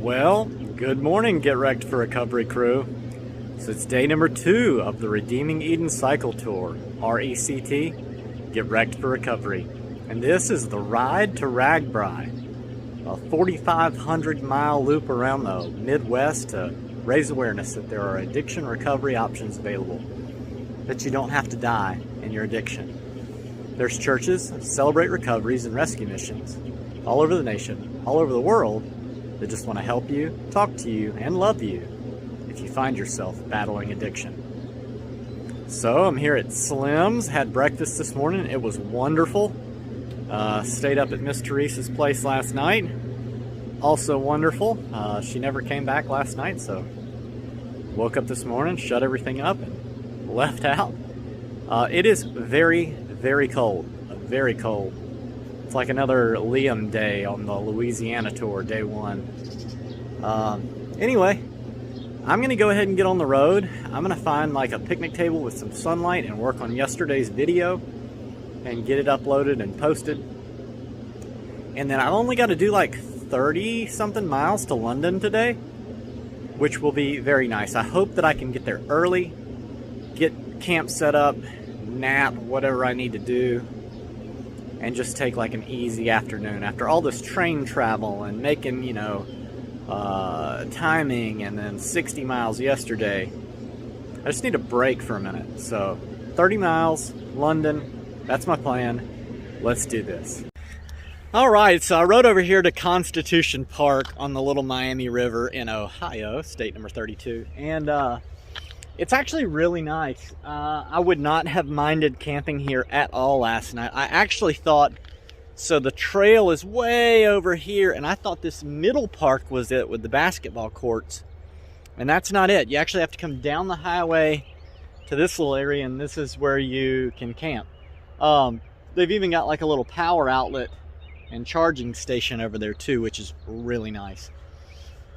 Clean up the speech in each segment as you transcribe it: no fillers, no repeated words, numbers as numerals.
Well, good morning, Get Wrecked for Recovery crew. So it's day number 2 of the Redeeming Eden Cycle Tour, RECT, Get Wrecked for Recovery. And this is the ride to RAGBRAI, a 4,500 mile loop around the Midwest to raise awareness that there are addiction recovery options available, that you don't have to die in your addiction. There's churches, celebrate recoveries, and rescue missions all over the nation, all over the world, that just want to help you, talk to you, and love you if you find yourself battling addiction. So I'm here at Slim's, had breakfast this morning. It was wonderful. Stayed up at Miss Teresa's place last night. Also wonderful. She never came back last night, so woke up this morning, shut everything up, and left out. It is very, very cold. Very cold. It's like another Liam day on the Louisiana tour, day 1. Anyway, I'm gonna go ahead and get on the road. I'm gonna find like a picnic table with some sunlight and work on yesterday's video and get it uploaded and posted. And then I've only got to do like 30 something miles to London today, which will be very nice. I hope that I can get there early, get camp set up, nap, whatever I need to do, and just take like an easy afternoon after all this train travel and making, you know, timing and then 60 miles yesterday. I just need a break for a minute. So 30 miles, London, that's my plan. Let's do this. All right, so I rode over here to Constitution Park on the Little Miami River in Ohio, state number 32. And it's actually really nice. I would not have minded camping here at all last night. I actually thought, so the trail is way over here, and I thought this middle park was it with the basketball courts. And that's not it. You actually have to come down the highway to this little area, and this is where you can camp. They've even got like a little power outlet and charging station over there too, which is really nice.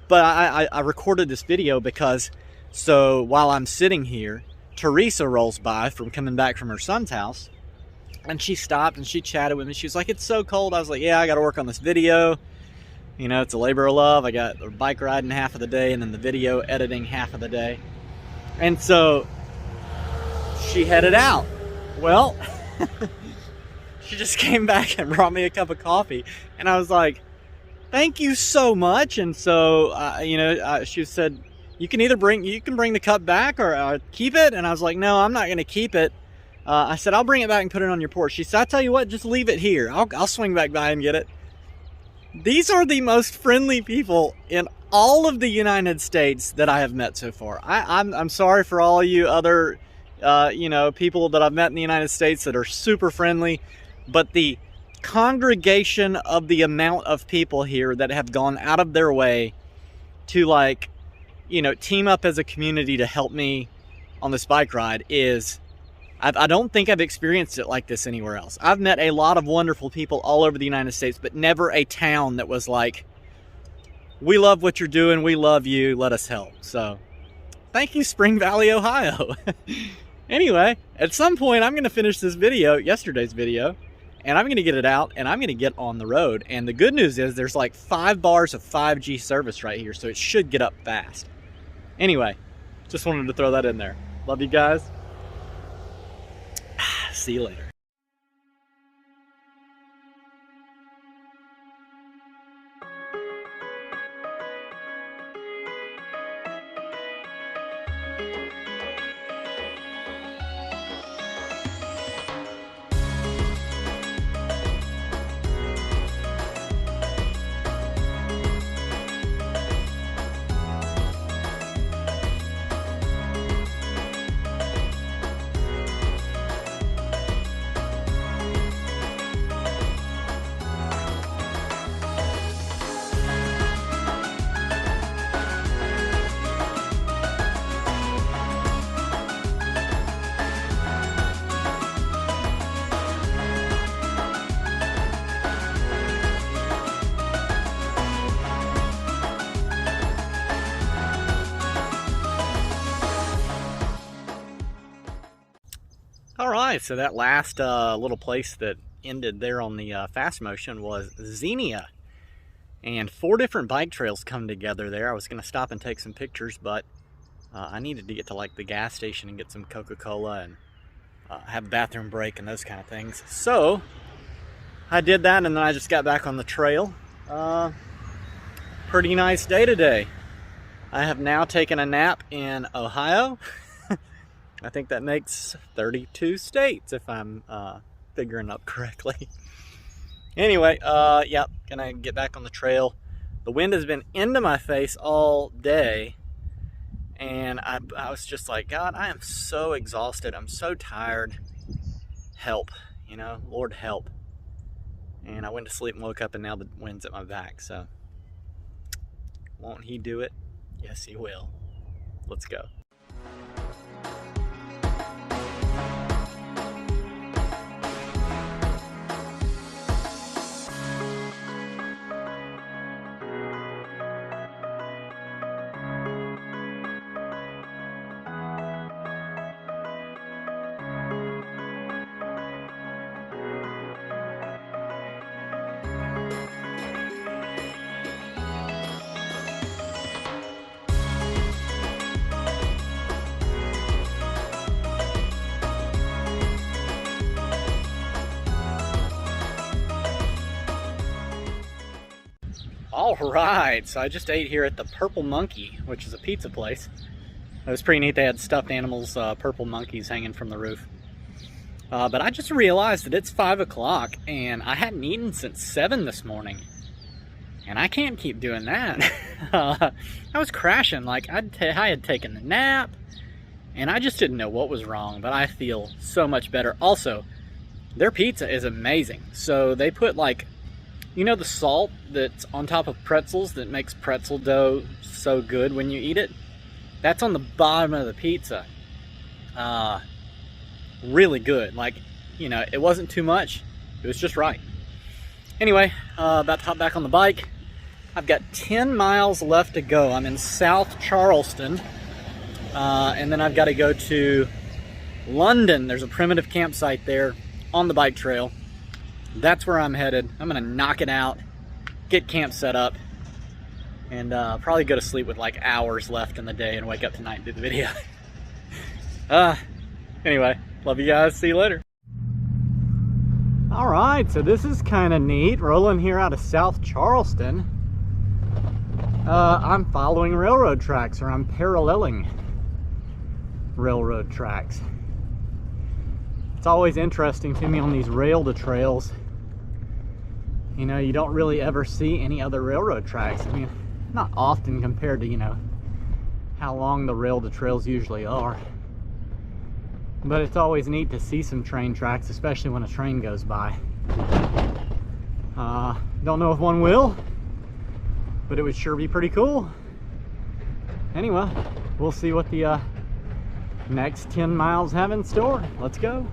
But I recorded this video because, so while I'm sitting here, Teresa rolls by from coming back from her son's house, and she stopped and she chatted with me. She was like, "It's so cold." I was like, "Yeah, I got to work on this video. You know, it's a labor of love. I got the bike riding half of the day and then the video editing half of the day." And so she headed out. Well, she just came back and brought me a cup of coffee, and I was like, "Thank you so much." And so, you know, she said, you can either bring the cup back or keep it. And I was like, "No, I'm not going to keep it." I said, "I'll bring it back and put it on your porch." She said, "I tell you what, just leave it here. I'll swing back by and get it." These are the most friendly people in all of the United States that I have met so far. I'm sorry for all you other, you know, people that I've met in the United States that are super friendly, but the congregation of the amount of people here that have gone out of their way to, like, you know, team up as a community to help me on this bike ride is, I don't think I've experienced it like this anywhere else. I've met a lot of wonderful people all over the United States, but never a town that was like, "We love what you're doing, we love you, let us help." So thank you, Spring Valley, Ohio. Anyway, at some point I'm going to finish this video, yesterday's video, and I'm going to get it out and I'm going to get on the road. And the good news is there's like 5 bars of 5G service right here, so it should get up fast. Anyway, just wanted to throw that in there. Love you guys. See you later. right, so that last little place that ended there on the fast motion was Xenia. And 4 different bike trails come together there. I was going to stop and take some pictures, but I needed to get to like the gas station and get some Coca-Cola and have a bathroom break and those kind of things. So I did that, and then I just got back on the trail. Pretty nice day today. I have now taken a nap in Ohio. I think that makes 32 states if I'm figuring up correctly. Anyway, yeah, gonna get back on the trail. The wind has been into my face all day, and I was just like, God, I am so exhausted. I'm so tired. Help, you know, Lord help. And I went to sleep and woke up, and now the wind's at my back, so won't he do it? Yes, he will. Let's go. All right, so I just ate here at the Purple Monkey, which is a pizza place. It was pretty neat. They had stuffed animals, purple monkeys hanging from the roof. But I just realized that it's 5 o'clock and I hadn't eaten since 7 this morning. And I can't keep doing that. I was crashing, like I had taken the nap and I just didn't know what was wrong, but I feel so much better. Also, their pizza is amazing. So they put like, you know, the salt that's on top of pretzels that makes pretzel dough so good when you eat it? That's on the bottom of the pizza. Really good. Like, you know, it wasn't too much. It was just right. Anyway, about to hop back on the bike. I've got 10 miles left to go. I'm in South Charleston. And then I've got to go to London. There's a primitive campsite there on the bike trail. That's where I'm headed. I'm gonna knock it out, get camp set up, and probably go to sleep with like hours left in the day and wake up tonight and do the video. Anyway, love you guys. See you later. All right, so this is kind of neat. Rolling here out of South Charleston. I'm following railroad tracks, or I'm paralleling railroad tracks. It's always interesting to me on these rail-to-trails. You know, you don't really ever see any other railroad tracks. I mean, not often compared to, you know, how long the rail-to-trails usually are. But it's always neat to see some train tracks, especially when a train goes by. Don't know if one will, but it would sure be pretty cool. Anyway, we'll see what the next 10 miles have in store. Let's go.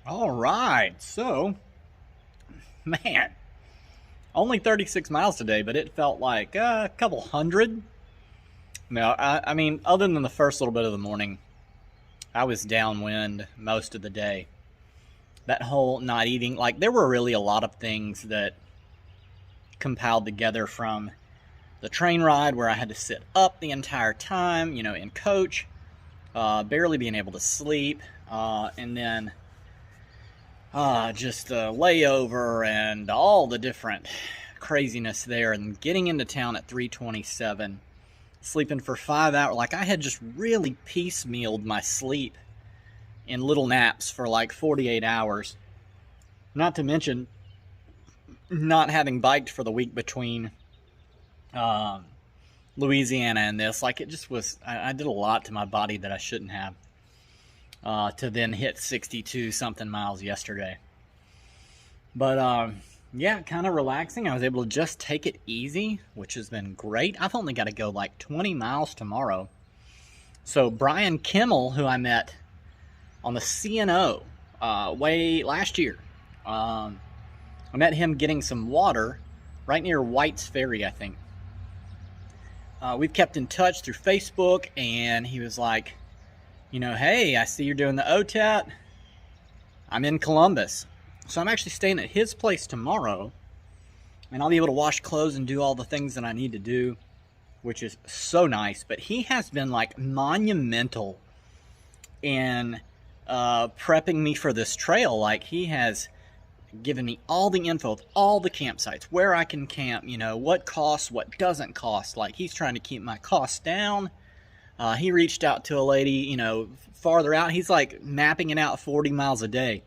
All right, so, man, only 36 miles today, but it felt like a couple hundred. No, I mean, other than the first little bit of the morning, I was downwind most of the day. That whole not eating, like, there were really a lot of things that compiled together from the train ride where I had to sit up the entire time, you know, in coach, barely being able to sleep, and then just the layover and all the different craziness there, and getting into town at 3:27, sleeping for 5 hours. Like, I had just really piecemealed my sleep in little naps for like 48 hours. Not to mention not having biked for the week between Louisiana and this. Like, it just was, I did a lot to my body that I shouldn't have. To then hit 62 something miles yesterday. But yeah, kind of relaxing. I was able to just take it easy, which has been great. I've only got to go like 20 miles tomorrow. So Brian Kimmel, who I met on the CNO way last year, I met him getting some water right near White's Ferry, I think. We've kept in touch through Facebook, and he was like, you know, hey, I see you're doing the OTET. I'm in Columbus. So I'm actually staying at his place tomorrow, and I'll be able to wash clothes and do all the things that I need to do, which is so nice. But he has been like monumental in prepping me for this trail. Like, he has given me all the info of all the campsites, where I can camp, you know, what costs, what doesn't cost. Like, he's trying to keep my costs down. He reached out to a lady, you know, farther out. He's like mapping it out 40 miles a day.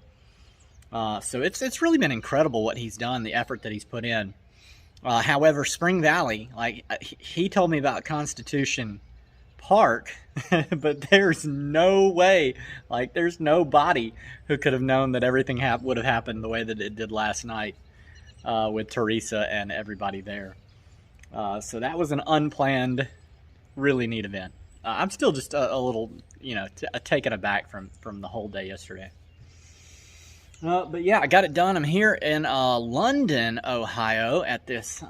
So it's really been incredible what he's done, the effort that he's put in. However, Spring Valley, like, he told me about Constitution Park, but there's no way, like, there's nobody who could have known that everything would have happened the way that it did last night with Teresa and everybody there. So that was an unplanned, really neat event. I'm still just a little, you know, taken aback from the whole day yesterday. But yeah, I got it done. I'm here in London, Ohio, at this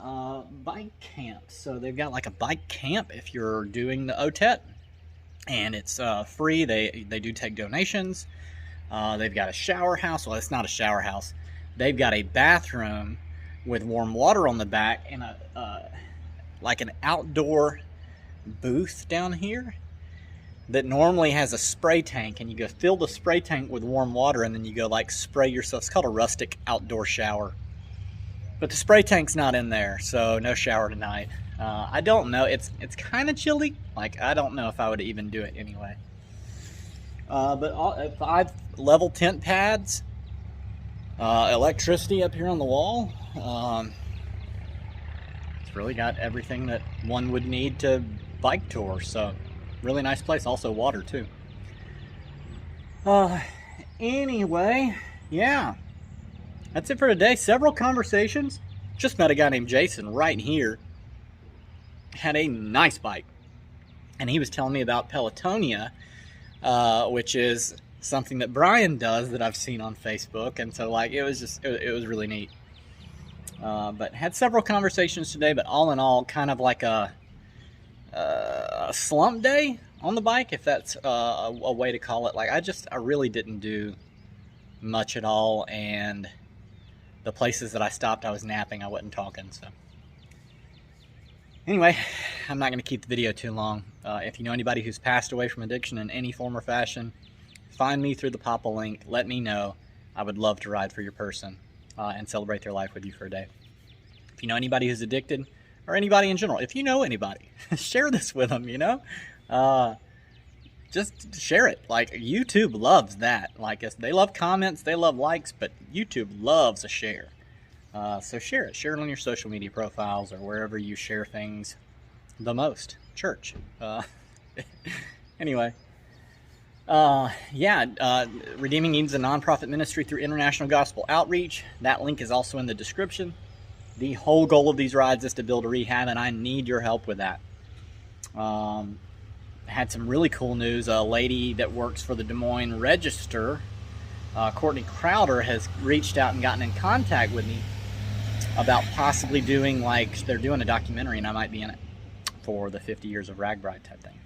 bike camp. So they've got like a bike camp if you're doing the OTET, and it's free. They do take donations. They've got a shower house. Well, it's not a shower house. They've got a bathroom with warm water on the back, and like an outdoor booth down here that normally has a spray tank, and you go fill the spray tank with warm water, and then you go like spray yourself. It's called a rustic outdoor shower, but the spray tank's not in there, so no shower tonight. I don't know, it's kind of chilly. Like, I don't know if I would even do it anyway. But 5 level tent pads, electricity up here on the wall. It's really got everything that one would need to bike tour, so really nice place. Also water too. Anyway, yeah, that's it for today. Several conversations. Just met a guy named Jason right here. Had a nice bike, and he was telling me about Pelotonia, which is something that Brian does that I've seen on Facebook, and so like it was really neat. But had several conversations today, but all in all, kind of like a slump day on the bike, if that's a way to call it. Like, I really didn't do much at all, and the places that I stopped, I was napping, I wasn't talking. So anyway, I'm not going to keep the video too long. If you know anybody who's passed away from addiction in any form or fashion, find me through the Papa link. Let me know. I would love to ride for your person and celebrate their life with you for a day. If you know anybody who's addicted, or anybody in general, if you know anybody, share this with them, you know? Just share it. Like, YouTube loves that. Like, they love comments, they love likes, but YouTube loves a share. So share it. Share it on your social media profiles or wherever you share things the most. Church. Anyway. Redeeming Needs a nonprofit ministry through international gospel outreach. That link is also in the description. The whole goal of these rides is to build a rehab, and I need your help with that. Had some really cool news. A lady that works for the Des Moines Register Courtney Crowder has reached out and gotten in contact with me about possibly doing, like, they're doing a documentary and I might be in it for the 50 years of RAGBRAI type thing.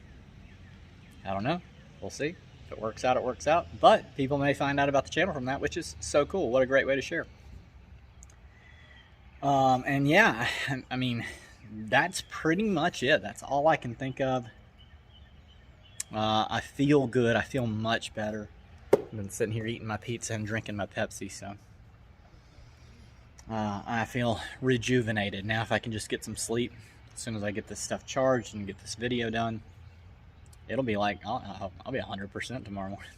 I don't know. We'll see. If it works out, it works out. But people may find out about the channel from that, which is so cool. What a great way to share. And yeah, I mean, that's pretty much it. That's all I can think of. I feel good. I feel much better. I've been sitting here eating my pizza and drinking my Pepsi, so I feel rejuvenated. Now if I can just get some sleep as soon as I get this stuff charged and get this video done, it'll be like, I'll be 100% tomorrow morning.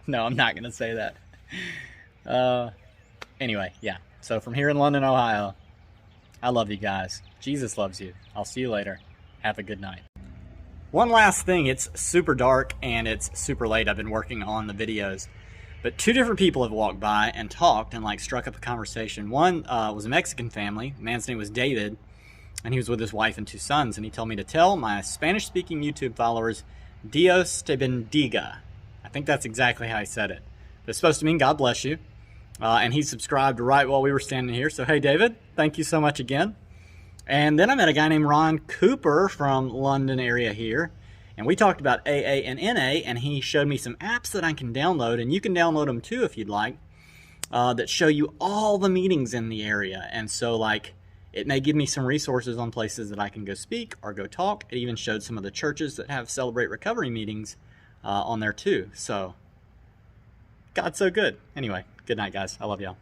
No, I'm not going to say that. Anyway, yeah. So from here in London, Ohio, I love you guys. Jesus loves you. I'll see you later. Have a good night. One last thing. It's super dark and it's super late. I've been working on the videos. But two different people have walked by and talked and like struck up a conversation. One was a Mexican family. The man's name was David. And he was with his wife and two sons. And he told me to tell my Spanish-speaking YouTube followers, Dios te bendiga. I think that's exactly how he said it. It's supposed to mean God bless you. And he subscribed right while we were standing here. So, hey, David, thank you so much again. And then I met a guy named Ron Cooper from London area here. And we talked about AA and NA, and he showed me some apps that I can download, and you can download them too if you'd like, that show you all the meetings in the area. And so, like, it may give me some resources on places that I can go speak or go talk. It even showed some of the churches that have Celebrate Recovery meetings on there too. So, God's so good. Anyway, good night, guys. I love y'all.